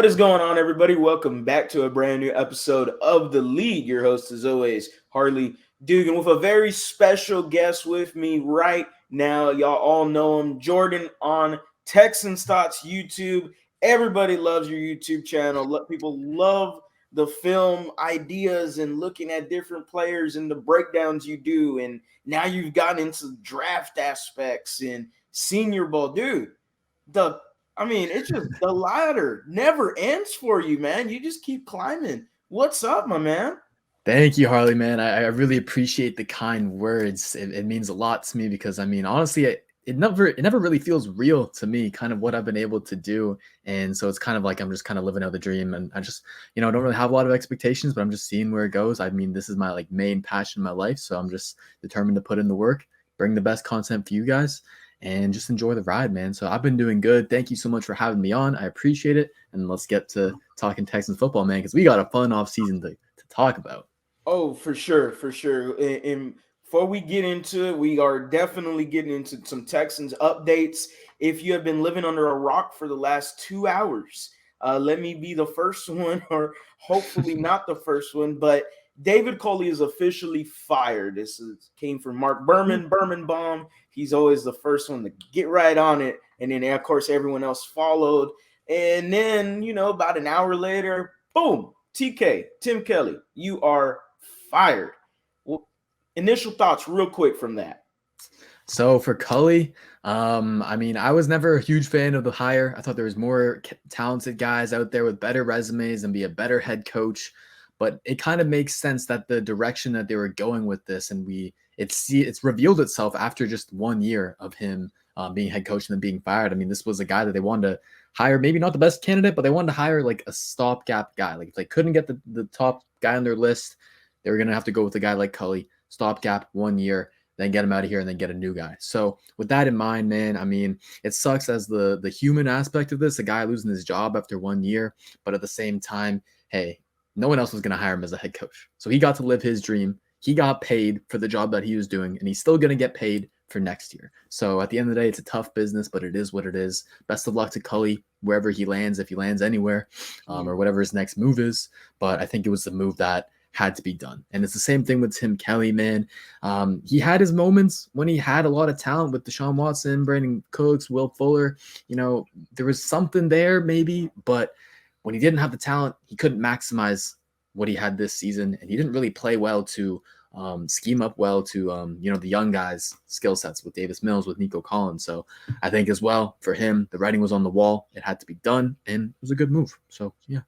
What is going on, everybody? Welcome back to a brand new episode of The Lead. Your host, as always, Harley Dugan, with a very special guest with me right now. Y'all all know him, Jordan on Texans Thoughts YouTube. Everybody loves your YouTube channel. People love the film ideas and looking at different players and the breakdowns you do. And now you've gotten into draft aspects and Senior Bowl. Dude, it's just the ladder never ends for you, man. You just keep climbing. What's up, my man? Thank you, Harley, man. I really appreciate the kind words. It means a lot to me because honestly, it never really feels real to me, kind of what I've been able to do. And so it's kind of like I'm just kind of living out the dream. And I just, don't really have a lot of expectations, but I'm just seeing where it goes. This is my main passion in my life. So I'm just determined to put in the work, bring the best content for you guys, and just enjoy the ride, man. So I've been doing good. Thank you so much for having me on. I appreciate it. And let's get to talking Texans football, man, because we got a fun off season to talk about. Oh, for sure, for sure. And before we get into it, we are definitely getting into some Texans updates. If you have been living under a rock for the last 2 hours, let me be the first one, or hopefully not the first one, but David Coley is officially fired. Came from Mark Berman Bomb. He's always the first one to get right on it. And then, of course, everyone else followed. And then, about an hour later, boom, TK, Tim Kelly, you are fired. Well, initial thoughts real quick from that. So for Cully, I was never a huge fan of the hire. I thought there was more talented guys out there with better resumes and be a better head coach. But it kind of makes sense that the direction that they were going with this, and it's revealed itself after just 1 year of him being head coach and then being fired. This was a guy that they wanted to hire, maybe not the best candidate, but they wanted to hire like a stopgap guy. Like if they couldn't get the top guy on their list, they were going to have to go with a guy like Cully, stopgap 1 year, then get him out of here and then get a new guy. So with that in mind, man, it sucks as the human aspect of this, a guy losing his job after 1 year, but at the same time, hey, no one else was going to hire him as a head coach. So he got to live his dream. He got paid for the job that he was doing, and he's still going to get paid for next year. So at the end of the day, it's a tough business, but it is what it is. Best of luck to Cully, wherever he lands, if he lands anywhere, or whatever his next move is. But I think it was the move that had to be done. And it's the same thing with Tim Kelly, man. He had his moments when he had a lot of talent with Deshaun Watson, Brandon Cooks, Will Fuller. There was something there maybe, but when he didn't have the talent, he couldn't maximize what he had this season. And he didn't really play well to scheme up well to, the young guys' skill sets with Davis Mills, with Nico Collins. So I think as well for him, the writing was on the wall. It had to be done, and it was a good move. So, yeah.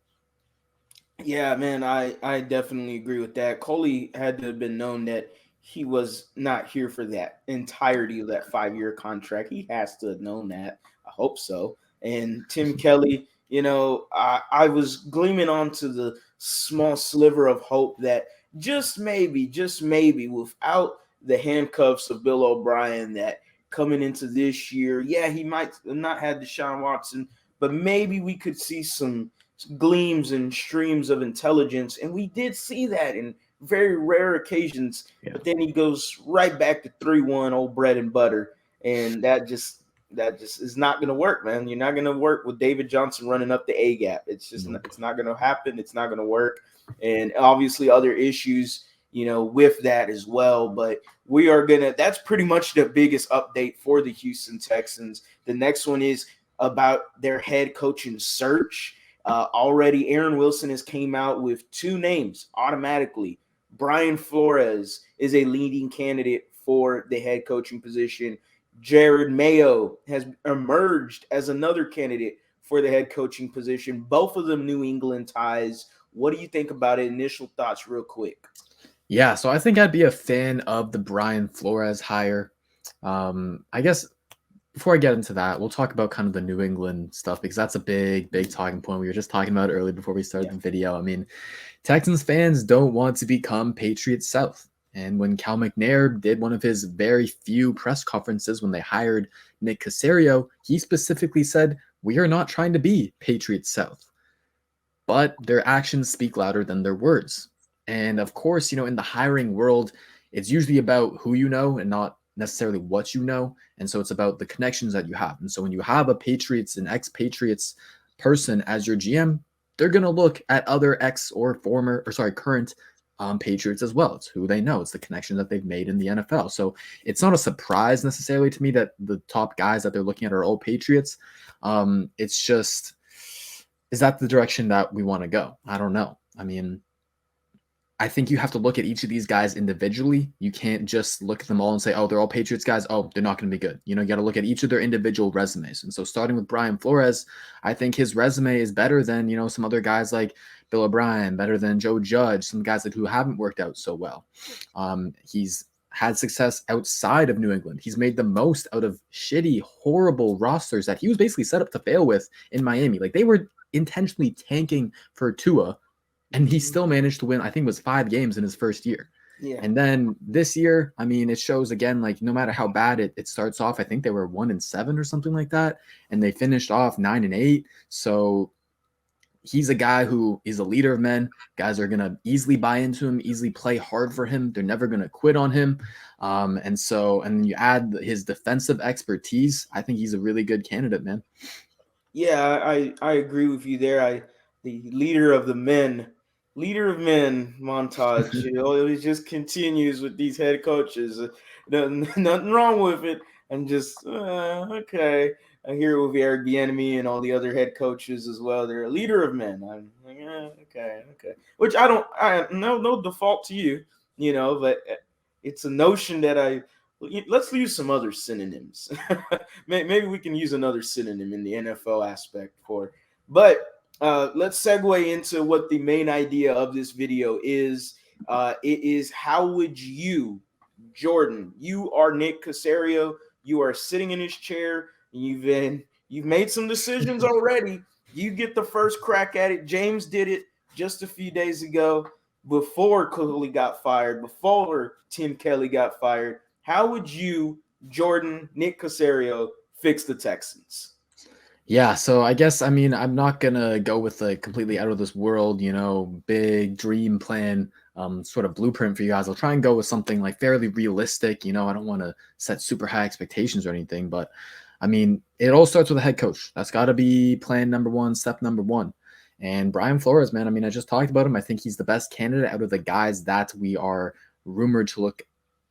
Yeah, man, I definitely agree with that. Coley had to have been known that he was not here for that entirety of that 5-year contract. He has to have known that. I hope so. And Tim Kelly, I was gleaming onto the small sliver of hope that just maybe, without the handcuffs of Bill O'Brien, that coming into this year, yeah, he might not have Deshaun Watson, but maybe we could see some gleams and streams of intelligence. And we did see that in very rare occasions. Yeah. But then he goes right back to 3-1, old bread and butter. And that just is not going to work, man. You're not going to work with David Johnson running up the A gap. It's just it's not going to happen. It's not going to work. And obviously other issues, with that as well. But we are that's pretty much the biggest update for the Houston Texans. The next one is about their head coaching search. Already Aaron Wilson has came out with 2 names automatically. Brian Flores is a leading candidate for the head coaching position. Jared Mayo has emerged as another candidate for the head coaching position. Both of them New England ties. What do you think about it? Initial thoughts real quick. Yeah, so I think I'd be a fan of the Brian Flores hire. I guess before I get into that, we'll talk about kind of the New England stuff because that's a big talking point. We were just talking about it earlier before we started the video. Texans fans don't want to become Patriots South. And when Cal McNair did one of his very few press conferences when they hired Nick Caserio, he specifically said, "We are not trying to be Patriots South." But their actions speak louder than their words. And of course, in the hiring world, it's usually about who you know and not necessarily what you know. And so it's about the connections that you have. And so when you have a Patriots and ex-Patriots person as your GM, they're going to look at other current Patriots as well. It's who they know. It's the connection that they've made in the NFL. So it's not a surprise necessarily to me that the top guys that they're looking at are all Patriots. It's just, is that the direction that we want to go? I don't know. I mean, I think you have to look at each of these guys individually. You can't just look at them all and say, oh, they're all Patriots guys. Oh, they're not going to be good. You got to look at each of their individual resumes. And so starting with Brian Flores, I think his resume is better than, some other guys like Bill O'Brien, better than Joe Judge, some guys who haven't worked out so well. He's had success outside of New England. He's made the most out of shitty, horrible rosters that he was basically set up to fail with in Miami. Like, they were intentionally tanking for Tua, and he still managed to win, I think it was 5 games in his first year. Yeah. And then this year, I mean, it shows again, like, no matter how bad it starts off, I think they were 1-7 or something like that. And they finished off 9-8. So he's a guy who is a leader of men. Guys are going to easily buy into him, easily play hard for him. They're never going to quit on him. And then you add his defensive expertise. I think he's a really good candidate, man. Yeah, I agree with you there. The leader of men montage. It just continues with these head coaches. Nothing wrong with it. And just okay. I hear it with Eric Bieniemy and all the other head coaches as well. They're a leader of men. I'm like, okay. Which I no default to you, but it's a notion that let's use some other synonyms. Maybe we can use another synonym in the NFL aspect for. But let's segue into what the main idea of this video is. It is, how would you, Jordan? You are Nick Caserio. You are sitting in his chair. You've made some decisions already. You get the first crack at it. James did it just a few days ago, before Cooley got fired, before Tim Kelly got fired. How would you, Jordan, Nick Caserio, fix the Texans? Yeah, so I guess, I mean, I'm not going to go with a completely out of this world, big dream plan, sort of blueprint for you guys. I'll try and go with something like fairly realistic. I don't want to set super high expectations or anything, but I mean, it all starts with a head coach. That's got to be plan number one, step number one. And Brian Flores, man, I mean, I just talked about him. I think he's the best candidate out of the guys that we are rumored to look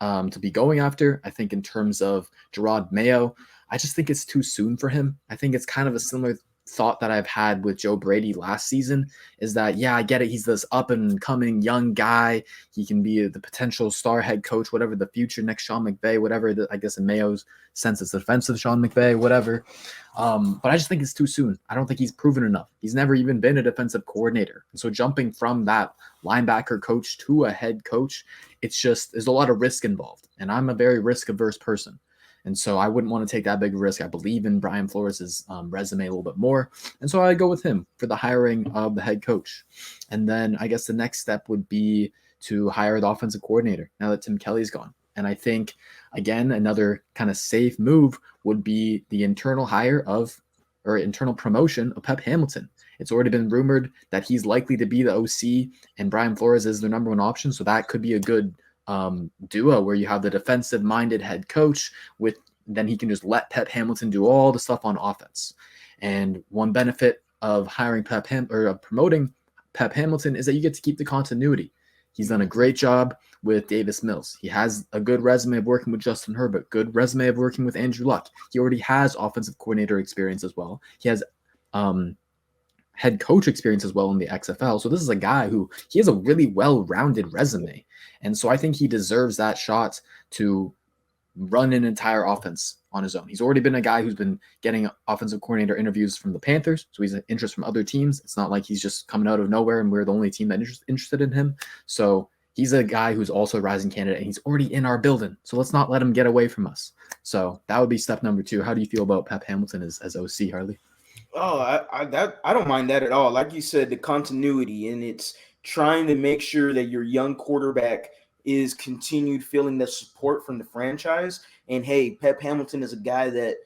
to be going after. I think in terms of Gerard Mayo, I just think it's too soon for him. I think it's kind of a similar thought that I've had with Joe Brady last season, is that, yeah, I get it. He's this up and coming young guy. He can be the potential star head coach, whatever the future next Sean McVay, whatever, I guess in Mayo's sense, it's defensive Sean McVay, whatever. But I just think it's too soon. I don't think he's proven enough. He's never even been a defensive coordinator. And so jumping from that linebacker coach to a head coach, it's just, there's a lot of risk involved. And I'm a very risk averse person. And so I wouldn't want to take that big risk. I believe in Brian Flores' resume a little bit more. And so I go with him for the hiring of the head coach. And then I guess the next step would be to hire the offensive coordinator now that Tim Kelly's gone. And I think, again, another kind of safe move would be the internal promotion of Pep Hamilton. It's already been rumored that he's likely to be the OC, and Brian Flores is their number one option. So that could be a good duo where you have the defensive-minded head coach then he can just let Pep Hamilton do all the stuff on offense. And one benefit of hiring promoting Pep Hamilton is that you get to keep the continuity. He's done a great job with Davis Mills. He has a good resume of working with Justin Herbert, good resume of working with Andrew Luck. He already has offensive coordinator experience as well. He has head coach experience as well in the XFL. So this is a guy who, he has a really well-rounded resume. And so I think he deserves that shot to run an entire offense on his own. He's already been a guy who's been getting offensive coordinator interviews from the Panthers. So he's an interest from other teams. It's not like he's just coming out of nowhere and we're the only team that interested in him. So he's a guy who's also a rising candidate, and he's already in our building. So let's not let him get away from us. So that would be step number 2. How do you feel about Pep Hamilton as OC, Harley? Oh, I don't mind that at all. Like you said, the continuity, and it's trying to make sure that your young quarterback is continued feeling the support from the franchise. And hey, Pep Hamilton is a guy that,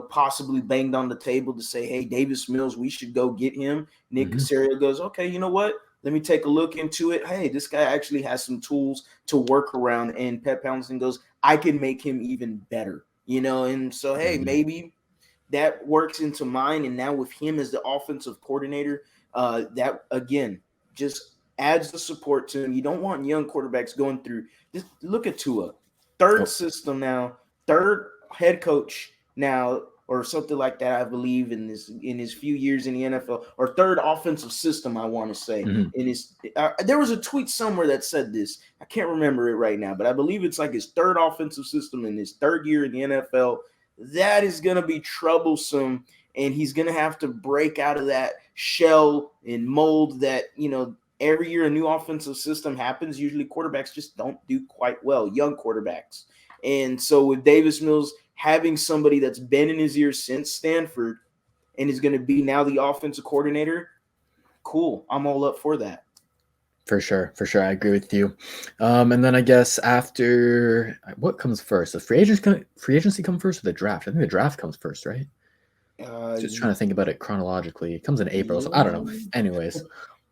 possibly banged on the table to say, hey, Davis Mills, we should go get him. Nick Caserio goes, okay, you know what? Let me take a look into it. Hey, this guy actually has some tools to work around. And Pep Hamilton goes, I can make him even better, And so, hey, that works into mine. And now with him as the offensive coordinator, that again just adds the support to him. You don't want young quarterbacks going through. Just look at Tua, third Oh, system now, third head coach now, or something like that. I believe in his few years in the NFL, or third offensive system. I want to say mhm. in his. There was a tweet somewhere that said this. I can't remember it right now, but I believe it's like his third offensive system in his third year in the NFL. That is going to be troublesome, and he's going to have to break out of that shell and mold that every year a new offensive system happens. Usually quarterbacks just don't do quite well, young quarterbacks. And so with Davis Mills having somebody that's been in his ear since Stanford and is going to be now the offensive coordinator, cool. I'm all up for that. For sure, for sure. I agree with you. And then I guess after what comes first? The free agency come first or the draft? I think the draft comes first, right? Uh, Just trying to think about it chronologically. It comes in April, so I don't know. yeah. Anyways,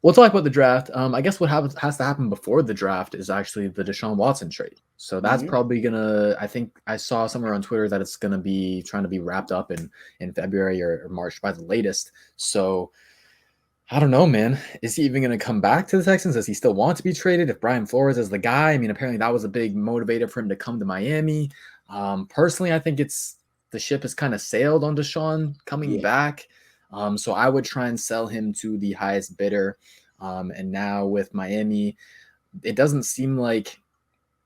we'll talk about the draft. I guess what has to happen before the draft is actually the Deshaun Watson trade. So that's Mhm. probably gonna. I think I saw somewhere on Twitter that it's gonna be trying to be wrapped up in February or March by the latest. So I don't know, man. Is he even going to come back to the Texans? Does he still want to be traded? If Brian Flores is the guy, I mean, apparently that was a big motivator for him to come to Miami. Personally, I think the ship has kind of sailed on Deshaun coming Yeah. back. So I would try and sell him to the highest bidder. And now with Miami, it doesn't seem like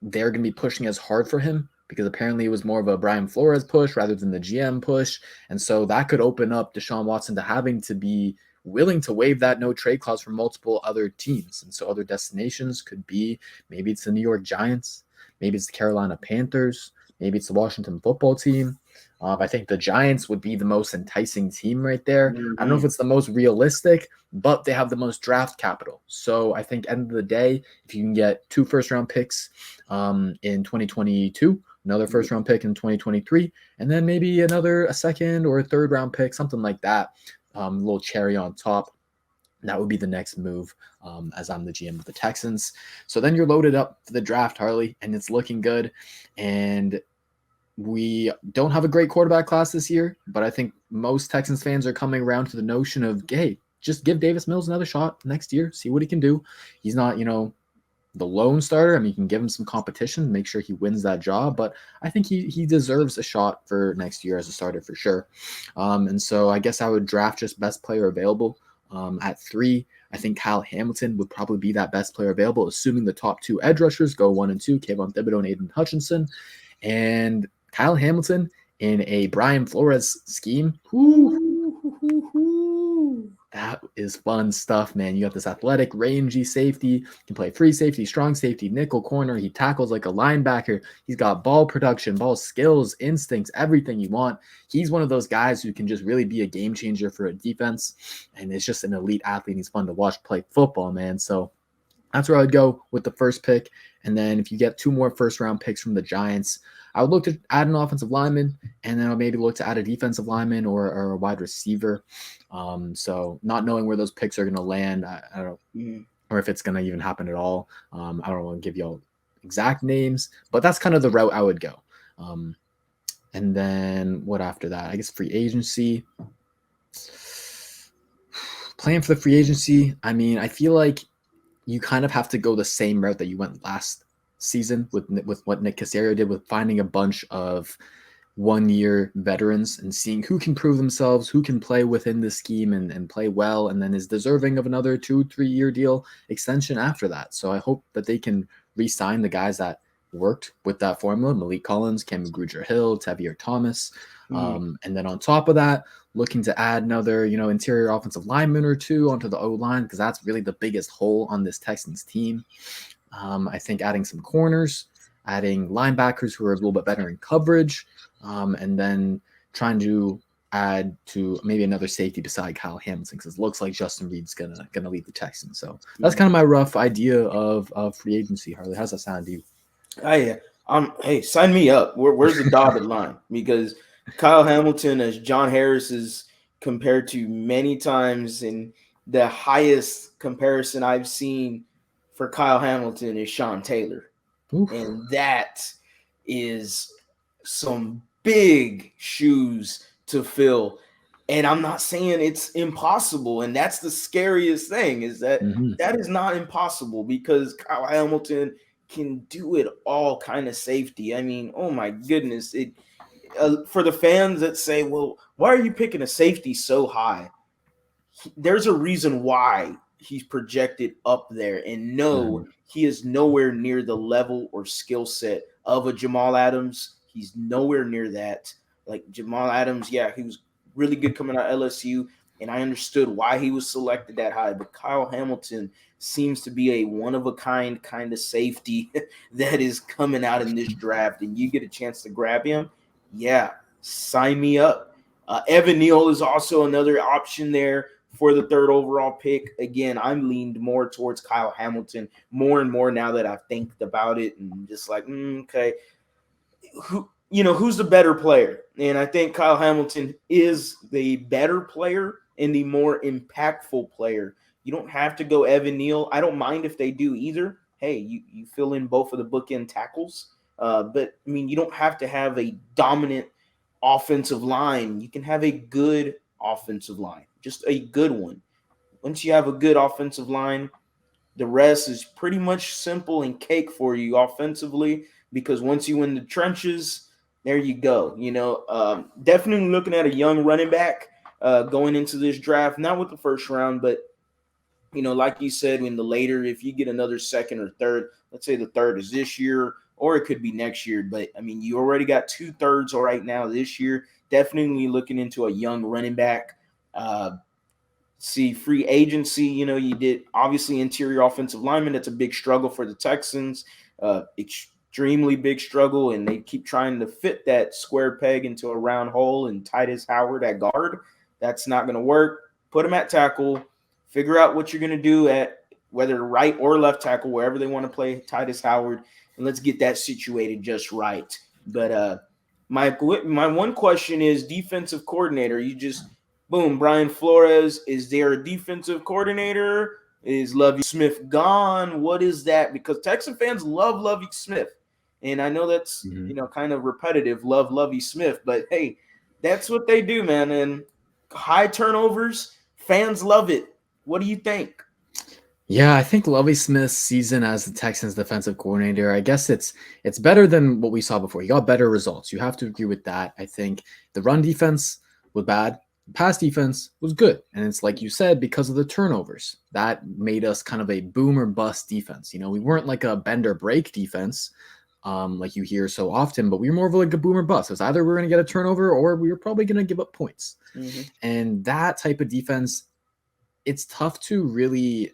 they're going to be pushing as hard for him because apparently it was more of a Brian Flores push rather than the GM push. And so that could open up Deshaun Watson to having to be willing to waive that no trade clause for multiple other teams. And so other destinations could be maybe it's the New York Giants, maybe it's the Carolina Panthers, maybe it's the Washington football team. I think the Giants would be the most enticing team right there. I don't know if Mhm. it's the most realistic, but they have the most draft capital. So I think end of the day, if you can get 2 first round picks in 2022, another first round pick in 2023, and then maybe a second or a third round pick, something like that. A little cherry on top. That would be the next move as I'm the GM of the Texans. So then you're loaded up for the draft, Harley, and it's looking good. And we don't have a great quarterback class this year, but I think most Texans fans are coming around to the notion of, hey, just give Davis Mills another shot next year, see what he can do. He's not, the lone starter. I mean, you can give him some competition, make sure he wins that job, but I think he deserves a shot for next year as a starter for sure. And so I guess I would draft just best player available. At 3, I think Kyle Hamilton would probably be that best player available, assuming the top 2 edge rushers go 1 and 2, Kayvon Thibodeau and Aiden Hutchinson. And Kyle Hamilton in a Brian Flores scheme. Whoo, that is fun stuff, man. You got this athletic, rangy safety, can play free safety, strong safety, nickel corner. He tackles like a linebacker. He's got ball production, ball skills, instincts, everything you want. He's one of those guys who can just really be a game changer for a defense. And it's just an elite athlete. He's fun to watch play football, man. So that's where I would go with the first pick. And then if you get 2 more first round picks from the Giants, I would look to add an offensive lineman, and then I'll maybe look to add a defensive lineman or a wide receiver. So not knowing where those picks are going to land, I don't know, Mhm. or if it's going to even happen at all. I don't want to give you all exact names, but that's kind of the route I would go. Um, and then what after that? I guess free agency. Playing for the free agency, I mean, I feel like you kind of have to go the same route that you went last season with what Nick Caserio did with finding a bunch of 1 year veterans and seeing who can prove themselves, who can play within the scheme and play well, and then is deserving of another 2-3 year deal extension after that. So I hope that they can re-sign the guys that worked with that formula: Malik Collins, Cam Grugier-Hill, Tavier Thomas. Mhm. And then on top of that, looking to add another, interior offensive lineman or 2 onto the O line, because that's really the biggest hole on this Texans team. I think adding some corners, adding linebackers who are a little bit better in coverage, and then trying to add to maybe another safety beside Kyle Hamilton, because it looks like Justin Reed's gonna lead the Texans. So that's Yeah. kind of my rough idea of free agency. Harley, how's that sound to you? Hey, hey, sign me up. Where's the dotted line? Because Kyle Hamilton, as John Harris is compared to many times, and the highest comparison I've seen for Kyle Hamilton is Sean Taylor, Oof. and that is some big shoes to fill. And I'm not saying it's impossible. And that's the scariest thing, is that Mhm. that is not impossible, because Kyle Hamilton can do it all kind of safety. I mean, oh my goodness. For the fans that say, well, why are you picking a safety so high? There's a reason why he's projected up there. And no, Mhm. he is nowhere near the level or skill set of a Jamal Adams. He's nowhere near that. Like Jamal Adams, yeah, he was really good coming out of LSU, and I understood why he was selected that high. But Kyle Hamilton seems to be a one of a kind of safety that is coming out in this draft, and you get a chance to grab him. Yeah, sign me up. Evan Neal is also another option there for the third overall pick. Again, I'm leaned more towards Kyle Hamilton more and more now that I've think about it, and just like, okay, who's the better player? And I think Kyle Hamilton is the better player and the more impactful player. You don't have to go Evan Neal. I don't mind if they do either. Hey, you fill in both of the bookend tackles. But I mean, you don't have to have a dominant offensive line. You can have a good offensive line, just a good one. Once you have a good offensive line, the rest is pretty much simple and cake for you offensively, because once you in the trenches, there you go. Definitely looking at a young running back going into this draft, not with the first round, but like you said, in the later, if you get another second or third, let's say the third is this year, or it could be next year. But I mean, you already got 2/3 right now this year. Definitely looking into a young running back. See free agency. You did obviously interior offensive lineman. That's a big struggle for the Texans. Extremely big struggle, and they keep trying to fit that square peg into a round hole. And Titus Howard at guard, that's not going to work. Put him at tackle. Figure out what you're going to do at whether right or left tackle, wherever they want to play Titus Howard, and let's get that situated just right. But my one question is defensive coordinator. You just boom, Brian Flores. Is there a defensive coordinator? Is Lovey Smith gone? What is that? Because Texan fans love Lovey Smith. And I know that's, Mhm. kind of repetitive, love Lovey Smith, but hey, that's what they do, man. And high turnovers, fans love it. What do you think? Yeah, I think Lovie Smith's season as the Texans defensive coordinator, I guess it's better than what we saw before. He got better results. You have to agree with that. I think the run defense was bad. Pass defense was good. And it's like you said, because of the turnovers. That made us kind of a boom or bust defense. We weren't like a bend or break defense, like you hear so often, but we were more of like a boom or bust. It was either we were going to get a turnover or we were probably going to give up points. Mm-hmm. And that type of defense, it's tough to really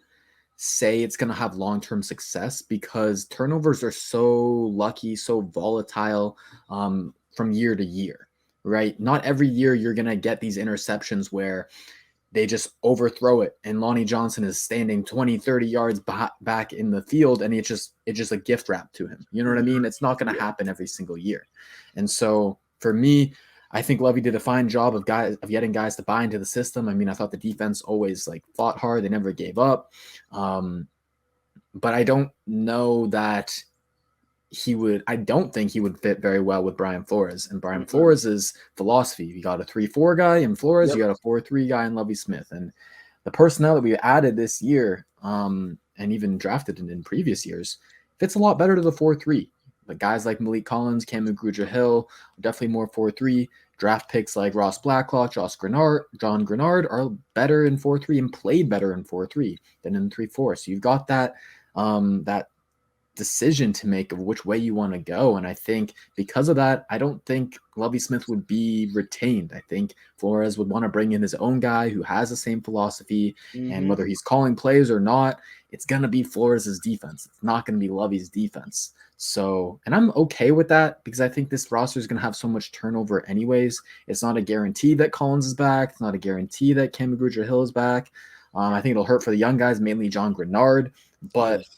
say it's going to have long-term success because turnovers are so lucky, so volatile from year to year, right? Not every year you're going to get these interceptions where they just overthrow it and Lonnie Johnson is standing 20, 30 yards back in the field and it's just a gift wrap to him. You know what I mean? It's not going to Yeah. happen every single year. And so for me, I think Lovey did a fine job of getting guys to buy into the system. I mean, I thought the defense always like fought hard. They never gave up. But I don't know that I don't think he would fit very well with Brian Flores. And Brian Mm-mm. Flores' philosophy, you got a 3-4 guy in Flores, Yep. you got a 4-3 guy in Lovey Smith. And the personnel that we added this year, and even drafted in previous years, fits a lot better to the 4-3. But guys like Malik Collins, Cam Grugier-Hill, definitely more 4-3. Draft picks like Ross Blacklock, John Grenard are better in 4-3 and played better in 4-3 than in 3-4. So you've got that decision to make of which way you want to go. And I think because of that, I don't think Lovie Smith would be retained. I think Flores would want to bring in his own guy who has the same philosophy. And Mm-hmm. whether he's calling plays or not, it's going to be Flores' defense. It's not going to be Lovey's defense. So, and I'm okay with that because I think this roster is going to have so much turnover anyways. It's not a guarantee that Collins is back. It's not a guarantee that Cam Grugier-Hill is back. I think it'll hurt for the young guys, mainly John Grenard. But Yes.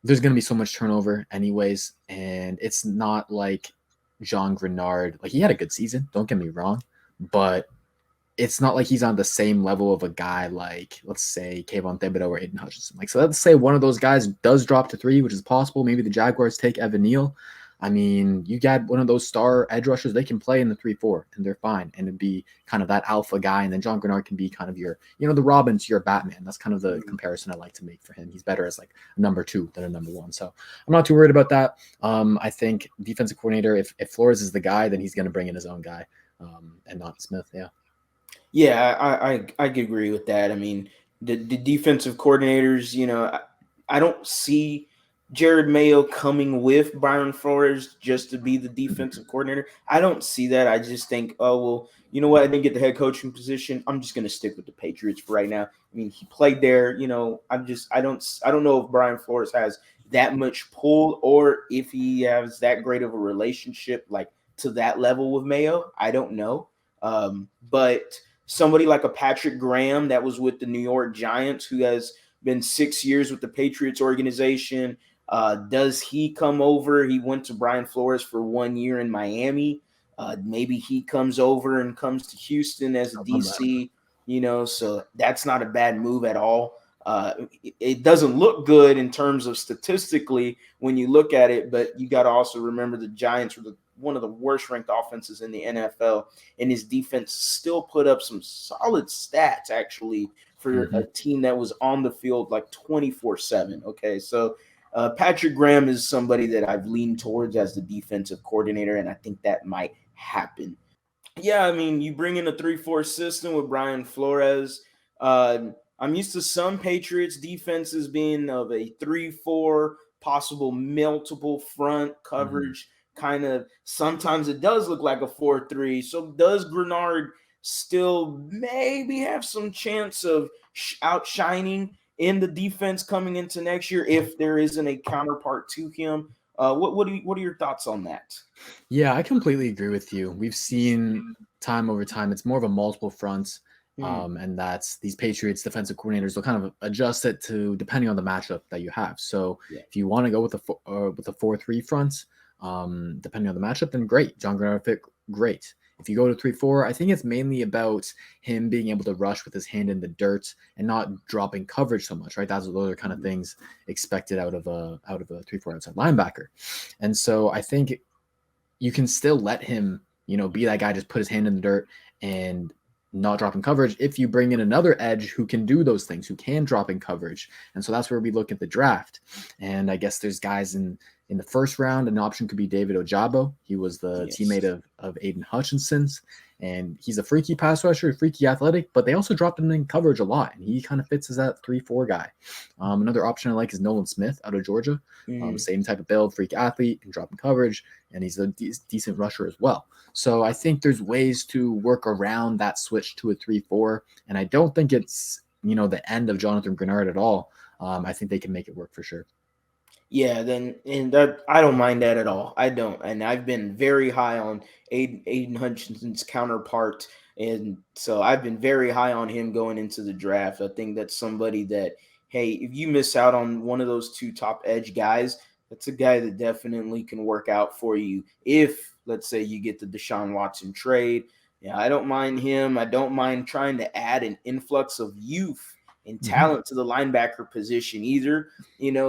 there's going to be so much turnover anyways. And it's not like John Grenard, like he had a good season, don't get me wrong, but it's not like he's on the same level of a guy like, let's say, Kayvon Thibodeau or Aiden Hutchinson. Like, so let's say one of those guys does drop to 3, which is possible. Maybe the Jaguars take Evan Neal. I mean, you got one of those star edge rushers, they can play in the 3-4 and they're fine. And it'd be kind of that alpha guy. And then John Grenard can be kind of your, the Robin to your Batman. That's kind of the comparison I like to make for him. He's better as like a number 2 than a number 1. So I'm not too worried about that. I think defensive coordinator, if Flores is the guy, then he's going to bring in his own guy and not Smith. Yeah. Yeah, I could agree with that. I mean, the defensive coordinators, I don't see Jared Mayo coming with Byron Flores just to be the defensive coordinator. I don't see that. I just think, oh well, you know what? I didn't get the head coaching position. I'm just going to stick with the Patriots for right now. I mean, he played there. I don't know if Brian Flores has that much pull or if he has that great of a relationship like to that level with Mayo. I don't know. But somebody like a Patrick Graham that was with the New York Giants, who has been 6 years with the Patriots organization. Does he come over? He went to Brian Flores for 1 year in Miami. Maybe he comes over and comes to Houston as a DC, so that's not a bad move at all. It doesn't look good in terms of statistically when you look at it, but you got to also remember the Giants were one of the worst ranked offenses in the NFL, and his defense still put up some solid stats actually for a team that was on the field like 24/7. Okay, so Patrick Graham is somebody that I've leaned towards as the defensive coordinator, and I think that might happen. Yeah, I mean, you bring in a 3-4 system with Brian Flores. I'm used to some Patriots defenses being of a 3-4, possible multiple front coverage kind of. Sometimes it does look like a 4-3. So does Grenard still maybe have some chance of outshining in the defense coming into next year if there isn't a counterpart to him? What are your thoughts on that? Yeah, I completely agree with you. We've seen time over time, it's more of a multiple fronts. And that's these Patriots defensive coordinators will kind of adjust it to depending on the matchup that you have. So Yeah. if you want to go with the 4-3 fronts, depending on the matchup, then great. John Grenard fit great. If you go to 3-4, I think it's mainly about him being able to rush with his hand in the dirt and not dropping coverage so much, right? Those are kind of things expected out of a 3-4 outside linebacker. And so I think you can still let him, be that guy, just put his hand in the dirt and not dropping coverage if you bring in another edge who can do those things, who can drop in coverage. And so that's where we look at the draft. And I guess there's guys in the first round. An option could be David Ojabo. He was the teammate of Aiden Hutchinson's, and he's a freaky pass rusher, freaky athletic, but they also dropped him in coverage a lot, and he kind of fits as that 3-4 guy. Another option I like is Nolan Smith out of Georgia. Same type of build, freak athlete, can drop in coverage, and he's a decent rusher as well. So I think there's ways to work around that switch to a 3-4, and I don't think it's the end of Jonathan Grenard at all. I think they can make it work for sure. Yeah, and that I don't mind that at all. I don't, and I've been very high on Aiden Hutchinson's counterpart, and so I've been very high on him going into the draft. I think that's somebody that, hey, if you miss out on one of those two top edge guys, that's a guy that definitely can work out for you. If let's say you get the Deshaun Watson trade, yeah, I don't mind him. I don't mind trying to add an influx of youth and talent to the linebacker position either.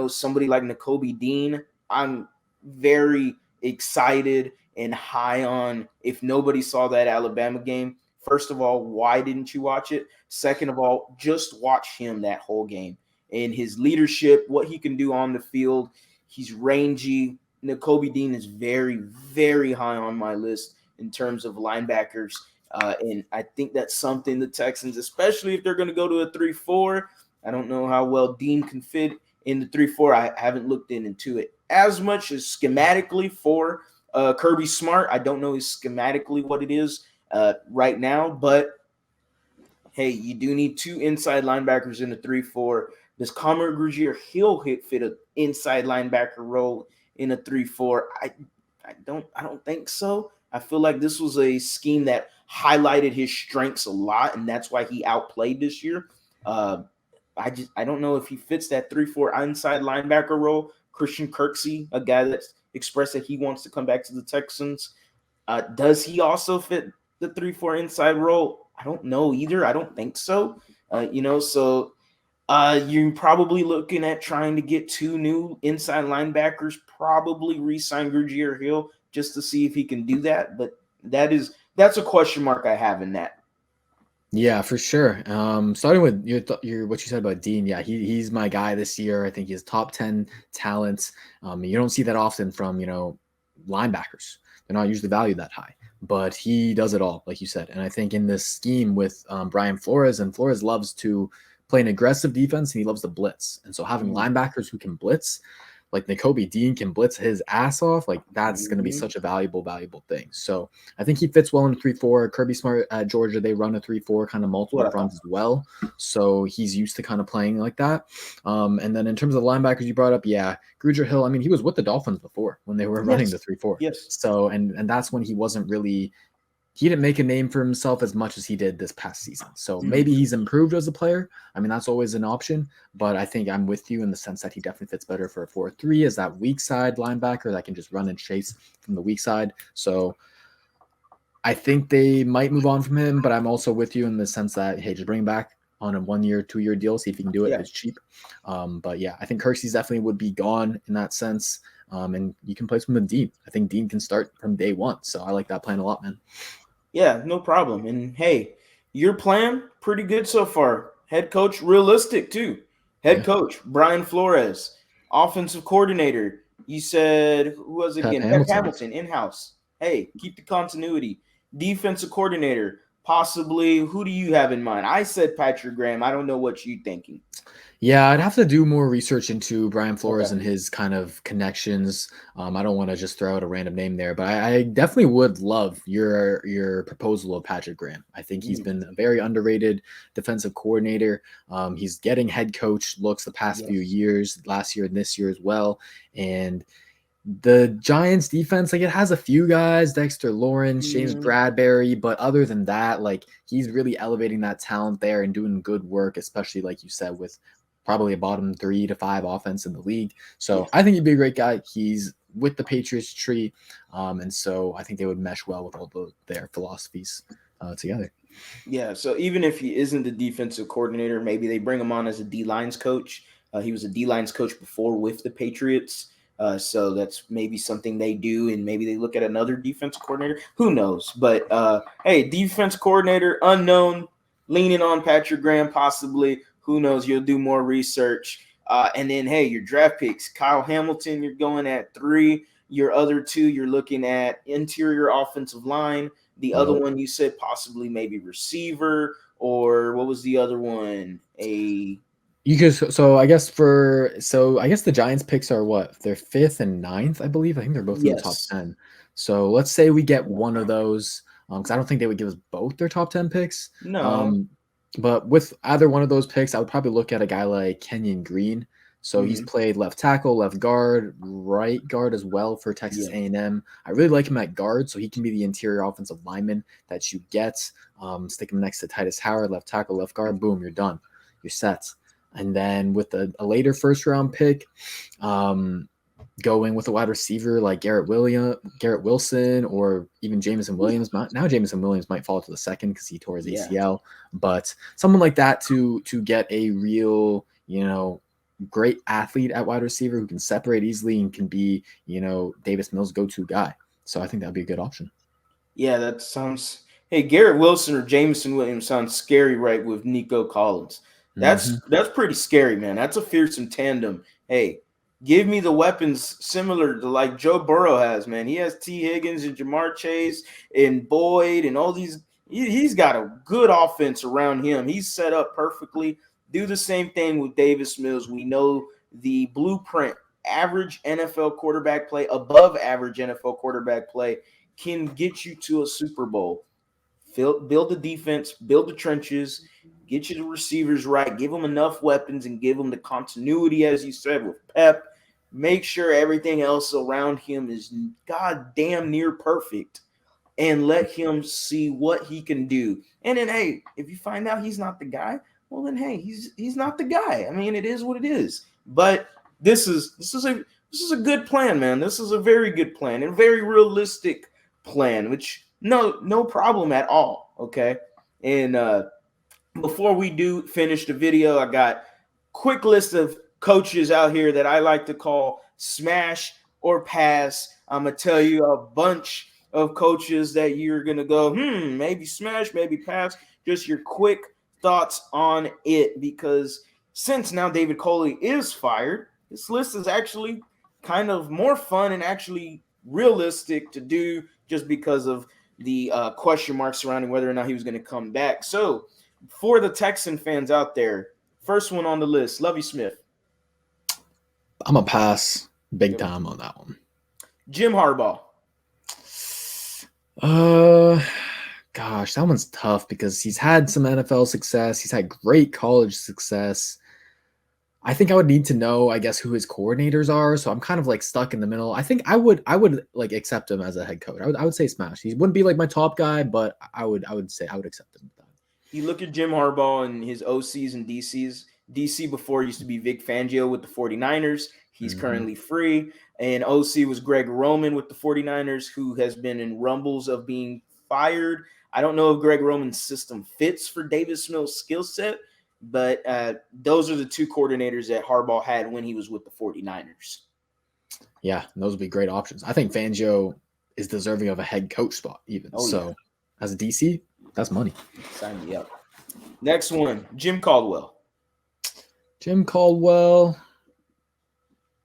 Somebody like Nakobe Dean, I'm very excited and high on. If nobody saw that Alabama game, first of all, why didn't you watch it? Second of all, just watch him that whole game and his leadership, what he can do on the field. He's rangy. Nakobe Dean is very, very high on my list in terms of linebackers. And I think that's something the Texans, especially if they're going to go to a 3-4, I don't know how well Dean can fit in the 3-4. I haven't looked into it as much as schematically for Kirby Smart. I don't know schematically what it is right now, but hey, you do need two inside linebackers in the 3-4. Does Comer Grugier fit an inside linebacker role in a 3-4? I don't think so. I feel like this was a scheme that highlighted his strengths a lot, and that's why he outplayed this year. I don't know if he fits that 3-4 inside linebacker role. Christian Kirksey, a guy that's expressed that he wants to come back to the Texans. Does he also fit the 3-4 inside role? I don't know either. I don't think so. So You're probably looking at trying to get two new inside linebackers, probably re-sign Grugier Hill just to see if he can do that. But that's a question mark I have in that. Yeah, for sure. Starting with your what you said about Dean, yeah, he's my guy this year. I think he's top 10 talents. You don't see that often from linebackers. They're not usually valued that high, but he does it all, like you said. And I think in this scheme with Brian Flores, and Flores loves to play an aggressive defense and he loves to blitz, and so having Mm-hmm. linebackers who can blitz like Nakobe Dean can blitz his ass off, like that's going to be Mm-hmm. such a valuable thing. So I think he fits well in a 3-4. Kirby Smart at Georgia, they run a 3-4 kind of multiple What I fronts thought. as well. So he's used to kind of playing like that. And then in terms of the linebackers you brought up, yeah, Grugier Hill, I mean, he was with the Dolphins before when they were running Yes. the 3-4. Yes. So, and that's when he wasn't really he didn't make a name for himself as much as he did this past season. So Mm-hmm. maybe he's improved as a player. I mean, that's always an option, but I think I'm with you in the sense that he definitely fits better for a 4-3 as that weak side linebacker that can just run and chase from the weak side. So I think they might move on from him, but I'm also with you in the sense that, hey, just bring him back on a 1 year, 2 year deal, see if he can do it if Yeah. it's cheap. But yeah, I think Kirksey's definitely would be gone in that sense. And you can place him with Dean. I think Dean can start from day one. So I like that plan a lot, man. Yeah, no problem. And hey, your plan pretty good so far. Head coach, realistic too. Head Yeah. coach Brian Flores, offensive coordinator. You said who was it Pep again? Pep Hamilton. Hamilton in house. Hey, keep the continuity. Defensive coordinator, possibly. Who do you have in mind? I said Patrick Graham. I don't know what you thinking. Yeah, I'd have to do more research into Brian Okay. Flores and his kind of connections. I don't want to just throw out a random name there, but I definitely would love your proposal of Patrick Graham. I think he's Mm, been a very underrated defensive coordinator. He's getting head coach looks the past few yes. years, last year and this year as well. And the Giants defense, like it has a few guys, Dexter Lawrence, James Mm, Bradbury, but other than that, like he's really elevating that talent there and doing good work, especially like you said, with probably a bottom 3 to 5 offense in the league. So yes. I think he'd be a great guy. He's with the Patriots tree. And so I think they would mesh well with their philosophies together. Yeah, so even if he isn't the defensive coordinator, maybe they bring him on as a D lines coach. He was a D lines coach before with the Patriots, so that's maybe something they do, and maybe they look at another defensive coordinator. Who knows? But hey, defense coordinator unknown, leaning on Patrick Graham possibly. Who knows? You'll do more research, and then hey, your draft picks: Kyle Hamilton, you're going at 3. Your other two, you're looking at interior offensive line. The other Yep. one you said possibly maybe receiver, or what was the other one? A You could I guess the Giants picks are what? They're fifth and ninth, I believe. I think they're both in the top yes. 10. So let's say we get one of those, because I don't think they would give us both their top 10 picks. No. Um, but with either one of those picks, I would probably look at a guy like Kenyon Green. So he's Mm-hmm. played left tackle, left guard, right guard as well for Texas Yeah. A&M. I really like him at guard, so he can be the interior offensive lineman that you get. Stick him next to Titus Howard, left tackle, left guard. Boom, you're done. You're set. And then with a later first round pick, um, going with a wide receiver like Garrett Wilson, or even Jameson Williams. Now Jameson Williams might fall to the second because he tore his Yeah. ACL, but someone like that to get a real great athlete at wide receiver who can separate easily and can be Davis Mills' go-to guy. So I think that'd be a good option. Yeah, that sounds. Hey, Garrett Wilson or Jameson Williams sounds scary, right? With Nico Collins, Mm-hmm. that's pretty scary, man. That's a fearsome tandem. Hey, give me the weapons similar to like Joe Burrow has, man. He has T. Higgins and Jamar Chase and Boyd and all these. He's got a good offense around him. He's set up perfectly. Do the same thing with Davis Mills. We know the blueprint: average NFL quarterback play, above average NFL quarterback play can get you to a Super Bowl. Build the defense, build the trenches, get your receivers right, give them enough weapons, and give them the continuity, as you said, with Pep. Make sure everything else around him is goddamn near perfect, and let him see what he can do. And then, hey, if you find out he's not the guy, well, then hey, he's not the guy. I mean, it is what it is. But this is a good plan, man. This is a very good plan and very realistic plan, which no problem at all. Okay, and before we do finish the video, I got quick list of coaches out here that I like to call smash or pass. I'm gonna tell you a bunch of coaches that you're gonna go, maybe smash, maybe pass. Just your quick thoughts on it, because since now David Coley is fired, this list is actually kind of more fun and actually realistic to do, just because of the question marks surrounding whether or not he was going to come back. So, for the Texan fans out there, first one on the list, Lovie Smith. I'm going to pass big Yep. time on that one. Jim Harbaugh. Gosh, that one's tough because he's had some NFL success. He's had great college success. I think I would need to know, I guess, who his coordinators are. So I'm kind of like stuck in the middle. I think I would like accept him as a head coach. I would say smash. He wouldn't be like my top guy, but I would say I would accept him. You look at Jim Harbaugh and his OCs and DCs. DC before used to be Vic Fangio with the 49ers. He's currently free. And OC was Greg Roman with the 49ers, who has been in rumbles of being fired. I don't know if Greg Roman's system fits for David Smith's skill set, but those are the two coordinators that Harbaugh had when he was with the 49ers. Yeah, those would be great options. I think Fangio is deserving of a head coach spot even. As a DC, that's money. Sign me up. Next one, Jim Caldwell. Jim Caldwell.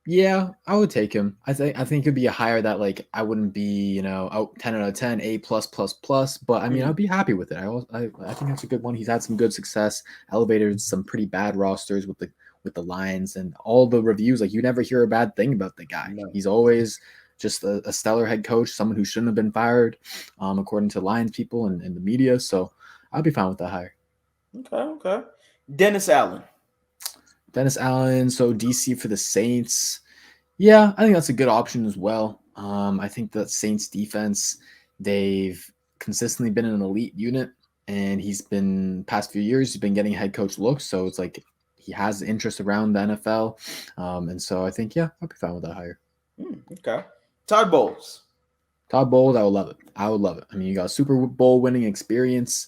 Yeah, I would take him. I think it'd be a hire that like I wouldn't be, 10 out of 10, A+++, but I mean I'd be happy with it. I think that's a good one. He's had some good success, elevated some pretty bad rosters with the Lions, and all the reviews, like you never hear a bad thing about the guy. No. He's always just a stellar head coach, someone who shouldn't have been fired, according to Lions people and the media. So I'd be fine with that hire. Okay. Dennis Allen. So DC for the Saints. Yeah, I think that's a good option as well. I think the Saints defense, they've consistently been an elite unit, and past few years, he's been getting head coach looks. So it's like he has interest around the NFL. And so I think, yeah, I'll be fine with that hire. Okay. Todd Bowles. I would love it. I mean, you got Super Bowl winning experience.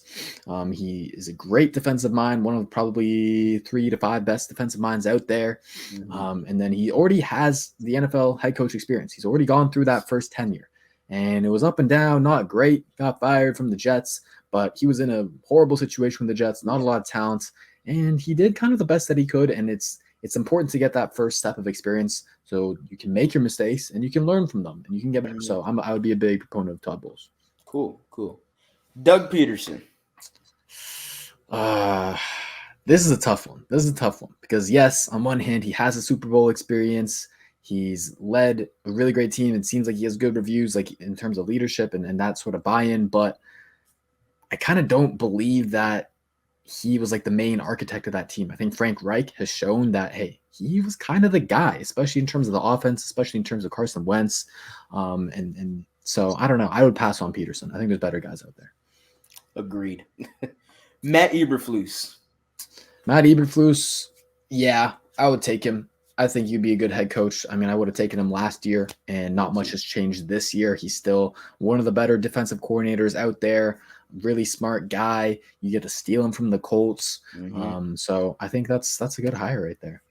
He is a great defensive mind, one of the probably 3 to 5 best defensive minds out there. And then he already has the NFL head coach experience. He's already gone through that first tenure, and it was up and down, not great. Got fired from the Jets, but he was in a horrible situation with the Jets, not a lot of talent, and he did kind of the best that he could. And it's important to get that first step of experience so you can make your mistakes and you can learn from them and you can get better. So I would be a big proponent of Todd Bowles. Cool. Doug Peterson. This is a tough one. Because yes, on one hand, he has a Super Bowl experience. He's led a really great team. It seems like he has good reviews, like in terms of leadership and that sort of buy-in. But I kind of don't believe that he was like the main architect of that team. I think Frank Reich has shown that, hey, he was kind of the guy, especially in terms of the offense, especially in terms of Carson Wentz. And so I don't know. I would pass on Peterson. I think there's better guys out there. Agreed. Matt Eberflus. Yeah, I would take him. I think he'd be a good head coach. I mean, I would have taken him last year, and not much has changed this year. He's still one of the better defensive coordinators out there. Really smart guy. You get to steal him from the Colts. So I think that's a good hire right there.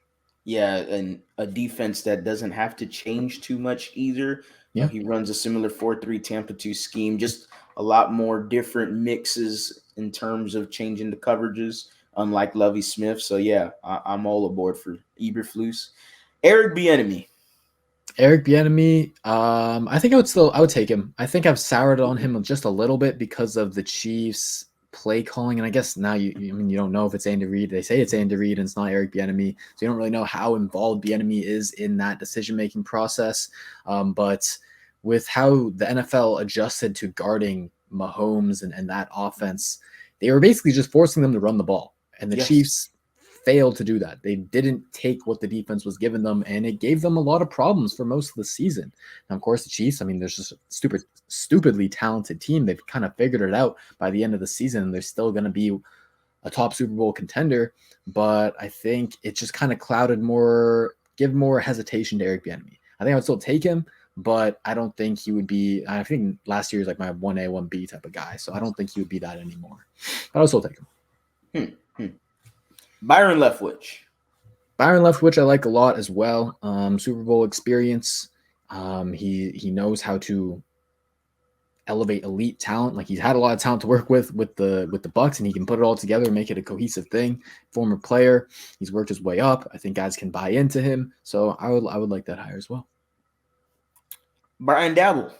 Yeah, and a defense that doesn't have to change too much either. Yeah, he runs a similar 4-3 Tampa 2 scheme, just a lot more different mixes in terms of changing the coverages, unlike Lovie Smith. So yeah, I'm all aboard for Eberflus. Eric Bieniemy. I think I would take him. I think I've soured on him just a little bit because of the Chiefs play calling, and I guess now you don't know if it's Andy Reid. They say it's Andy Reid and it's not Eric Bieniemy, so you don't really know how involved Bieniemy is in that decision-making process. But with how the NFL adjusted to guarding Mahomes and that offense, they were basically just forcing them to run the ball, and the Chiefs failed to do that. They didn't take what the defense was giving them, and it gave them a lot of problems for most of the season. And of course, the Chiefs, I mean, there's just a stupidly talented team. They've kind of figured it out by the end of the season, and they're still going to be a top Super Bowl contender. But I think it just kind of give more hesitation to Eric Bieniemy. I think I would still take him, but I don't think he would be. I think last year was like my 1A, 1B type of guy, so I don't think he would be that anymore. But I'll still take him. Byron Leftwich. Byron Leftwich I like a lot as well. Super Bowl experience. He knows how to elevate elite talent. Like he's had a lot of talent to work with the Bucks, and he can put it all together and make it a cohesive thing. Former player, he's worked his way up. I think guys can buy into him, so I would like that hire as well. Brian Dabble.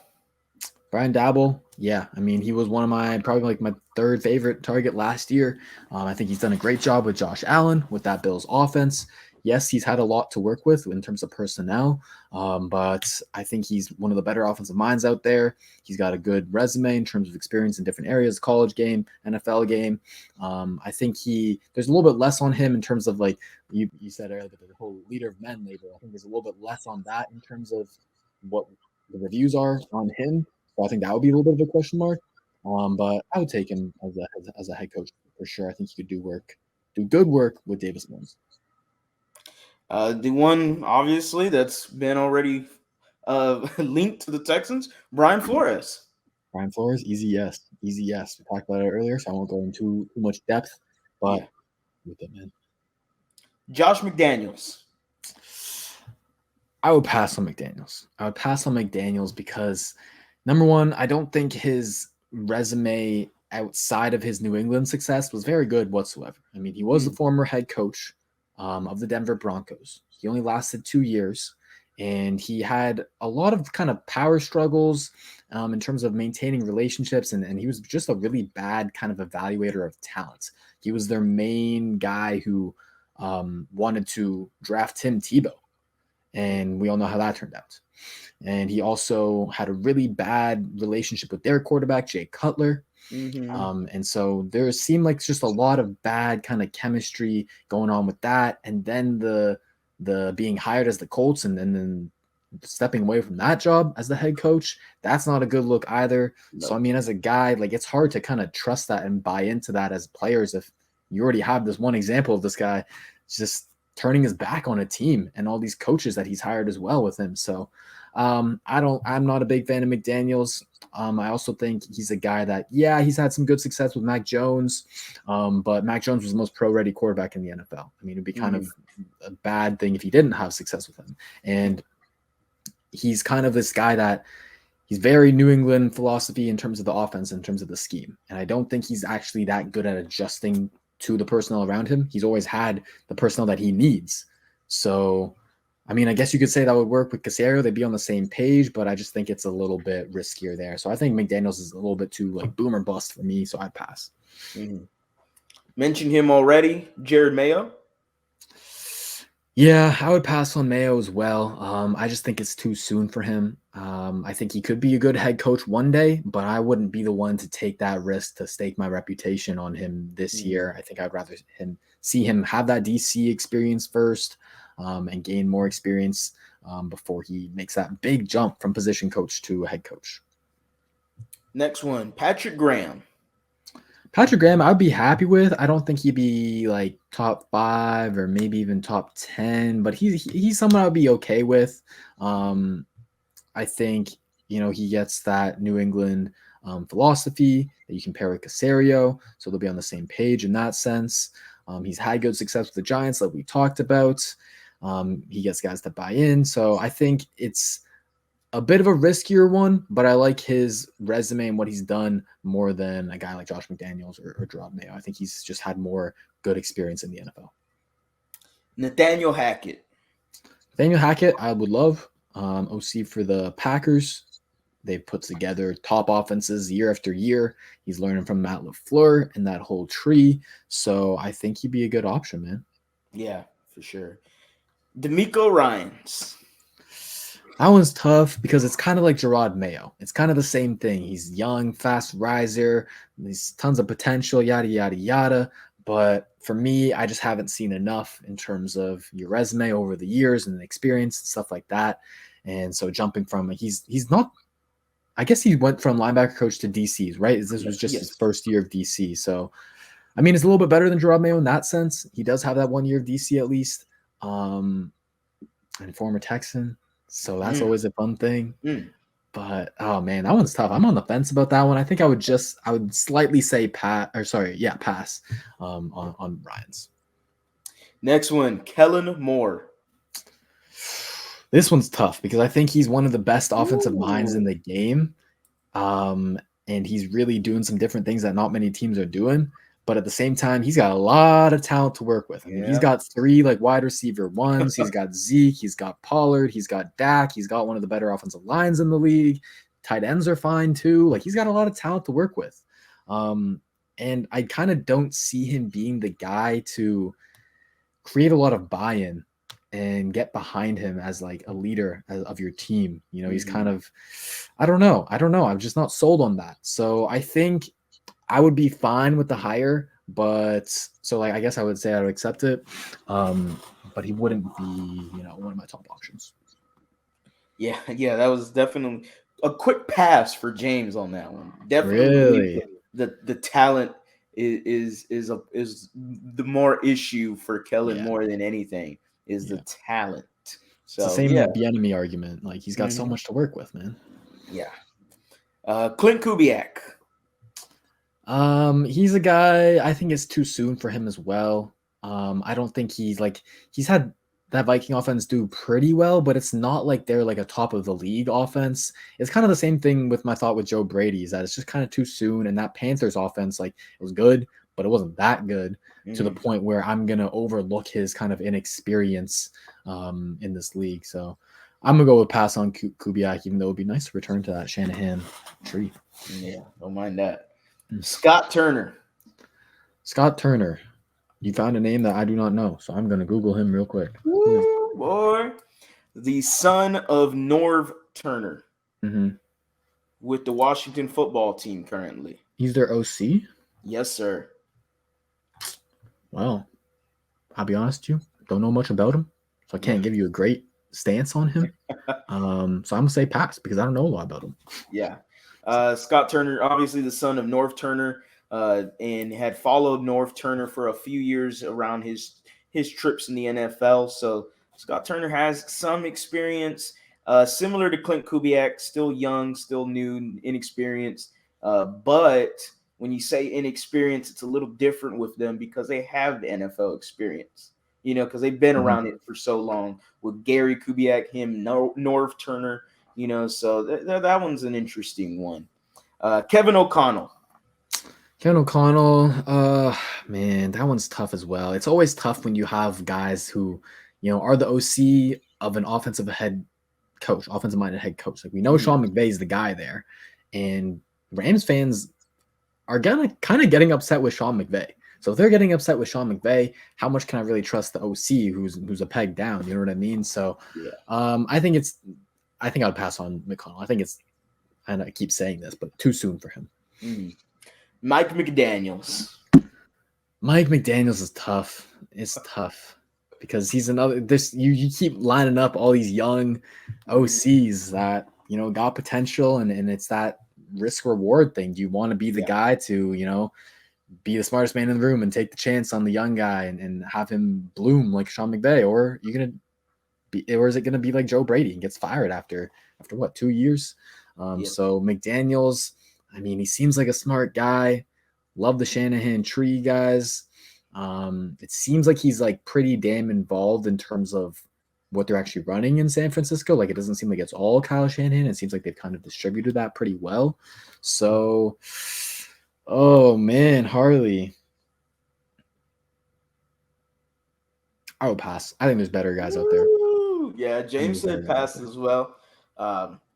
Brian Dabble, yeah, I mean he was one of my probably like my third favorite target last year. I think he's done a great job with Josh Allen with that Bills offense. Yes, he's had a lot to work with in terms of personnel, but I think he's one of the better offensive minds out there. He's got a good resume in terms of experience in different areas, college game, NFL game. I think there's a little bit less on him in terms of like you said earlier, the whole leader of men label. I think there's a little bit less on that in terms of what the reviews are on him. So I think that would be a little bit of a question mark. But I would take him as a head coach for sure. I think he could do good work with Davis Mills. The one obviously that's been already linked to the Texans, Brian Flores. Brian Flores, easy yes, easy yes. We talked about it earlier, so I won't go into too much depth. But Yeah. with it, man, Josh McDaniels. I would pass on McDaniels. I would pass on McDaniels because number one, I don't think his resume outside of his New England success was very good whatsoever. I mean, he was the former head coach of the Denver Broncos. He only lasted 2 years, and he had a lot of kind of power struggles in terms of maintaining relationships, and he was just a really bad kind of evaluator of talent. He was their main guy who wanted to draft Tim Tebow, and we all know how that turned out. And he also had a really bad relationship with their quarterback, Jay Cutler. And so there seemed like just a lot of bad kind of chemistry going on with that. And then the being hired as the Colts and then stepping away from that job as the head coach, that's not a good look either. No. So I mean, as a guy, like it's hard to kind of trust that and buy into that as players if you already have this one example of this guy just turning his back on a team and all these coaches that he's hired as well with him. So I'm not a big fan of McDaniels. I also think he's a guy that, yeah, he's had some good success with Mac Jones, but Mac Jones was the most pro-ready quarterback in the NFL. I mean, it'd be kind of a bad thing if he didn't have success with him. And he's kind of this guy that he's very New England philosophy in terms of the offense, in terms of the scheme. And I don't think he's actually that good at adjusting to the personnel around him. He's always had the personnel that he needs. So, I mean, I guess you could say that would work with Caserio. They'd be on the same page, but I just think it's a little bit riskier there. So I think McDaniels is a little bit too like boom or bust for me. So I'd pass. Mentioned him already, Jared Mayo. Yeah, I would pass on Mayo as well. I just think it's too soon for him. I think he could be a good head coach one day, but I wouldn't be the one to take that risk to stake my reputation on him this year. I think I'd rather see him have that DC experience first and gain more experience before he makes that big jump from position coach to head coach. Next one, Patrick Graham. Patrick Graham, I'd be happy with. I don't think he'd be like top 5 or maybe even top 10, but he's someone I'd be okay with. I think he gets that New England philosophy that you can pair with Caserio, so they'll be on the same page in that sense. He's had good success with the Giants, like we talked about. He gets guys to buy in, so I think it's a bit of a riskier one, but I like his resume and what he's done more than a guy like Josh McDaniels or Gerard Mayo. I think he's just had more good experience in the NFL. Nathaniel Hackett. Nathaniel Hackett, I would love. OC for the Packers. They've put together top offenses year after year. He's learning from Matt LaFleur and that whole tree. So I think he'd be a good option, man. Yeah, for sure. D'Amico Ryans. That one's tough because it's kind of like Gerard Mayo. It's kind of the same thing. He's young, fast riser. There's tons of potential, yada, yada, yada. But for me, I just haven't seen enough in terms of your resume over the years and the experience and stuff like that. And so jumping from he's not, I guess he went from linebacker coach to DCs, right? This was just his first year of DC. So, I mean, it's a little bit better than Gerard Mayo in that sense. He does have that 1 year of DC at least. And former Texan. So that's always a fun thing. But oh man, that one's tough. I'm on the fence about that one. I think I would slightly say pass on Ryans. Next one, Kellen Moore. This one's tough because I think he's one of the best offensive minds in Ooh. the game. Um, and he's really doing some different things that not many teams are doing. But at the same time, he's got a lot of talent to work with. I mean, he's Yeah. got three like wide receiver ones. He's got Zeke. He's got Pollard. He's got Dak. He's got one of the better offensive lines in the league. Tight ends are fine too. Like he's got a lot of talent to work with. Um, and I kind of don't see him being the guy to create a lot of buy-in and get behind him as like a leader of your team. You know, he's kind Mhm. of, I don't know. I'm just not sold on that. So I think I would be fine with the hire, but so like I guess I would say I would accept it. But he wouldn't be, one of my top options. Yeah, yeah, that was definitely a quick pass for James on that one. Definitely believe Really? that the talent is the more issue for Kellen Yeah. more than anything is the Yeah. talent. It's the So same yeah, enemy argument. Like he's got so hmm much to work with, man. yeah. Clint Kubiak. He's a guy. I think it's too soon for him as well. I don't think he's had that Viking offense do pretty well, but it's not like they're like a top of the league offense. It's kind of the same thing with my thought with Joe Brady is that it's just kind of too soon. And that Panthers offense, like it was good, but it wasn't that good to the Mhm. point where I'm gonna overlook his kind of inexperience in this league. So I'm gonna go with pass on Kubiak, even though it would be nice to return to that Shanahan tree. Yeah, don't mind that. Hmm. Scott Turner. Scott Turner. You found a name that I do not know, so I'm gonna Google him real quick. Who is? Woo, boy. The son of Norv Turner Mm-hmm. with the Washington football team currently. He's their OC. Yes, sir. Well, I'll be honest with you, don't know much about him, so I Yeah. can't give you a great stance on him. So I'm gonna say pass because I don't know a lot about him. Yeah. Scott Turner, obviously the son of Norv Turner, and had followed Norv Turner for a few years around his trips in the NFL. So Scott Turner has some experience, similar to Clint Kubiak, still young, still new, inexperienced. But when you say inexperienced, it's a little different with them because they have the NFL experience. Because they've been Mhm. around it for so long. With Gary Kubiak, him, Norv Turner, so that one's an interesting one. Kevin O'Connell. Kevin O'Connell, man, that one's tough as well. It's always tough when you have guys who, are the OC of an offensive minded head coach. Like we know Mhm. Sean McVay is the guy there, and Rams fans are gonna kind of getting upset with Sean McVay. So if they're getting upset with Sean McVay, how much can I really trust the OC who's a peg down? You know what I mean? So Yeah. I think I'd pass on McConnell. And I keep saying this, but too soon for him. Mhm. Mike McDaniels. Mike McDaniels is tough. It's tough because he's another this you keep lining up all these young Mhm. OCs that got potential and it's that risk reward thing. Do you want to be the Yeah. guy to be the smartest man in the room and take the chance on the young guy and have him bloom like Sean McVay, or is it gonna be like Joe Brady and gets fired after what 2 years? Yeah. So McDaniels, I mean, he seems like a smart guy. Love the Shanahan tree guys. It seems like he's like pretty damn involved in terms of what they're actually running in San Francisco. Like it doesn't seem like it's all Kyle Shanahan. It seems like they've kind of distributed that pretty well. So, oh man, Harley, I would pass. I think there's better guys out there. Woo! Yeah, I think James there's better said guys out pass there. as well.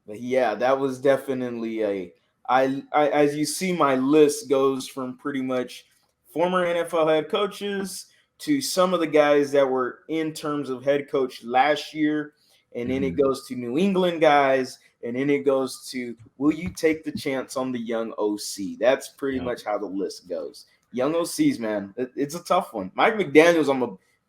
But yeah, that was definitely I as you see, my list goes from pretty much former NFL head coaches to some of the guys that were in terms of head coach last year, and then it Mhm. goes to New England guys, and then it goes to will you take the chance on the young OC? That's pretty Yeah. much how the list goes. Young OCs, man, it's a tough one. Mike McDaniel's,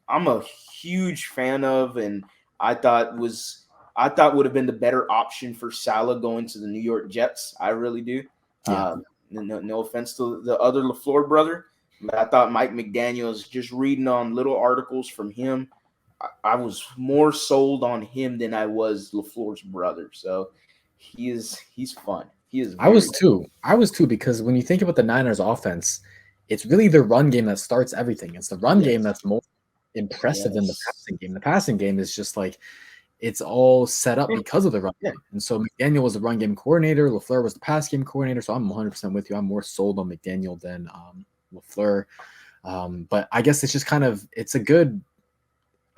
I'm a huge fan of, and I thought was I thought would have been the better option for Salah going to the New York Jets. I really do. Yeah. No offense to the other LaFleur brother, but I thought Mike McDaniel's, just reading on little articles from him, I was more sold on him than I was LaFleur's brother. So he's fun. He is I very was too. I was too because when you think about the Niners offense, it's really the run game that starts everything. It's the run game yes. that's more. impressive in the Yes. passing game. The passing game is just like it's all set up because of the run Yeah. game. And so McDaniel was the run game coordinator. LaFleur was the pass game coordinator. So I'm 100% with you. I'm more sold on McDaniel than LaFleur. But I guess it's just kind of it's a good.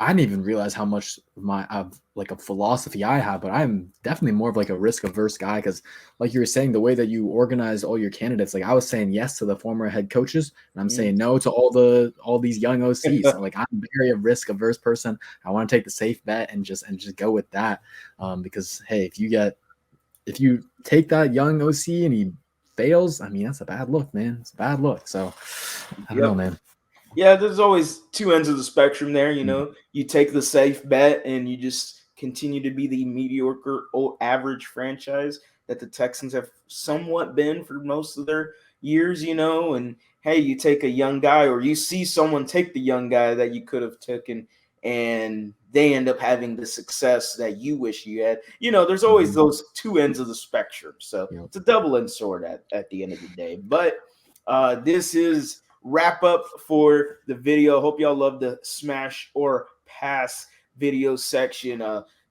I didn't even realize how much my of like a philosophy I have, but I'm definitely more of like a risk averse guy because, like you were saying, the way that you organize all your candidates, like I was saying yes to the former head coaches, and I'm saying no to all these young OCs. So, like I'm very a risk averse person. I want to take the safe bet and just go with that, because hey, if you take that young OC and he fails, I mean that's a bad look, man. It's a bad look. So I don't know, Yep. man. Yeah, there's always two ends of the spectrum there. Mhm. You take the safe bet and you just continue to be the mediocre or average franchise that the Texans have somewhat been for most of their years. And hey, you take a young guy or you see someone take the young guy that you could have taken and they end up having the success that you wish you had. There's always Mhm. those two ends of the spectrum. So Yep. it's a double-edged sword at the end of the day. But this is wrap up for the video. Hope y'all love the smash or pass video section.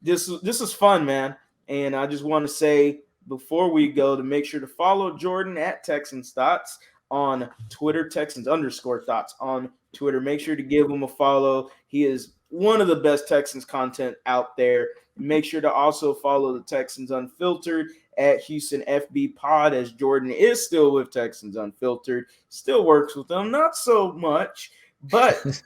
This is fun, man. And I just want to say before we go to make sure to follow Jordan at Texans Thoughts on Twitter, Texans underscore thoughts on Twitter. Make sure to give him a follow. He is one of the best Texans content out there. Make sure to also follow the Texans Unfiltered at Houston FB Pod, as Jordan is still with Texans Unfiltered, still works with them, not so much, but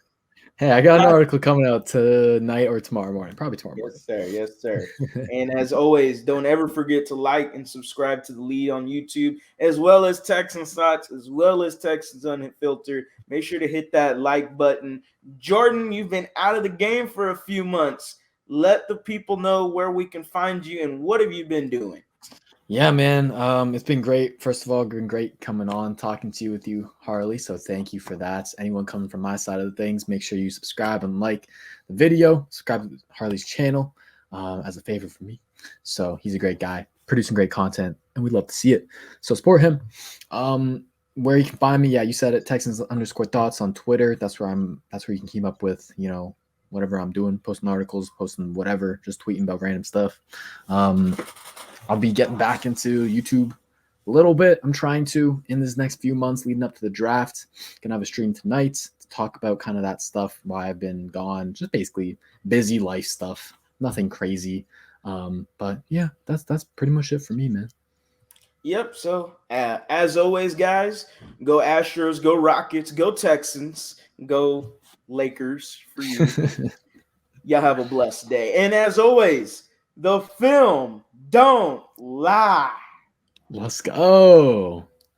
Hey, I got an article coming out tonight or tomorrow morning, probably tomorrow morning. yes, sir. Yes, sir. And as always, don't ever forget to like and subscribe to the lead on YouTube, as well as Texans Thoughts, as well as Texans Unfiltered. Make sure to hit that like button. Jordan, you've been out of the game for a few months. Let the people know where we can find you and what have you been doing? Yeah, man. It's been great. First of all, been great coming on, talking to you with you, Harley. So thank you for that. Anyone coming from my side of the things, make sure you subscribe and like the video. Subscribe to Harley's channel as a favor for me. So he's a great guy, producing great content, and we'd love to see it. So support him. Where you can find me, yeah, you said it. Texans underscore thoughts on Twitter. That's where I'm. That's where you can keep up with whatever I'm doing, posting articles, posting whatever, just tweeting about random stuff. I'll be getting back into YouTube a little bit. I'm trying to in this next few months leading up to the draft. Gonna have a stream tonight to talk about kind of that stuff, why I've been gone, just basically busy life stuff, nothing crazy. But yeah, that's pretty much it for me, man. Yep. So, as always, guys, go Astros, go Rockets, go Texans, go Lakers for you. Y'all have a blessed day. And as always, the film don't lie. Let's go.